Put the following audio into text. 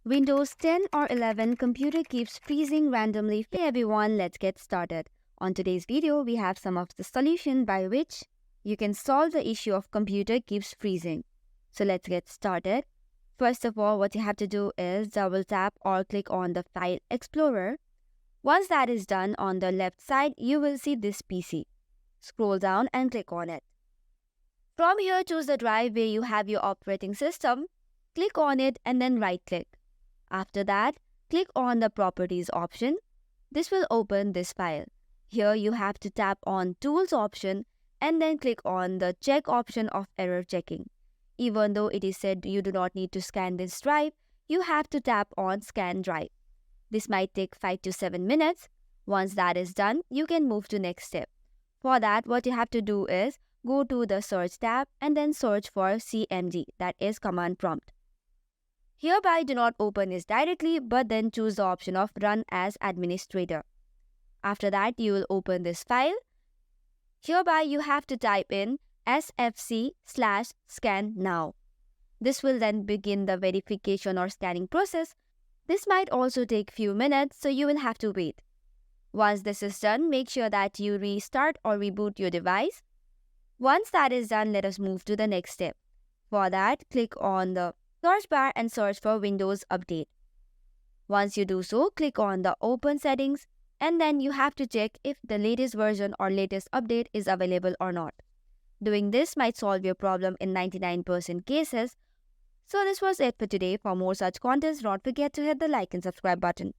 Windows 10 or 11 computer keeps freezing randomly. Hey everyone, let's get started. On today's video, we have some of the solution by which you can solve the issue of computer keeps freezing. So let's get started. First of all, what you have to do is double tap or click on the File Explorer. Once that is done, on the left side, you will see this PC. Scroll down and click on it. From here, choose the drive where you have your operating system. Click on it and then right-click. After that, click on the Properties option. This will open this file. Here you have to tap on Tools option and then click on the Check option of error checking. Even though it is said you do not need to scan this drive, you have to tap on Scan Drive. This might take 5 to 7 minutes. Once that is done, you can move to next step. For that, what you have to do is go to the Search tab and then search for CMD, that is Command Prompt. Hereby, do not open this directly, but then choose the option of Run as Administrator. After that, you will open this file. Hereby, you have to type in sfc/scan now. This will then begin the verification or scanning process. This might also take few minutes, so you will have to wait. Once this is done, make sure that you restart or reboot your device. Once that is done, let us move to the next step. For that, click on the search bar and search for Windows Update. Once you do so, click on the Open Settings and then you have to check if the latest version or latest update is available or not. Doing this might solve your problem in 99% cases. So this was it for today. For more such contents, don't forget to hit the like and subscribe button.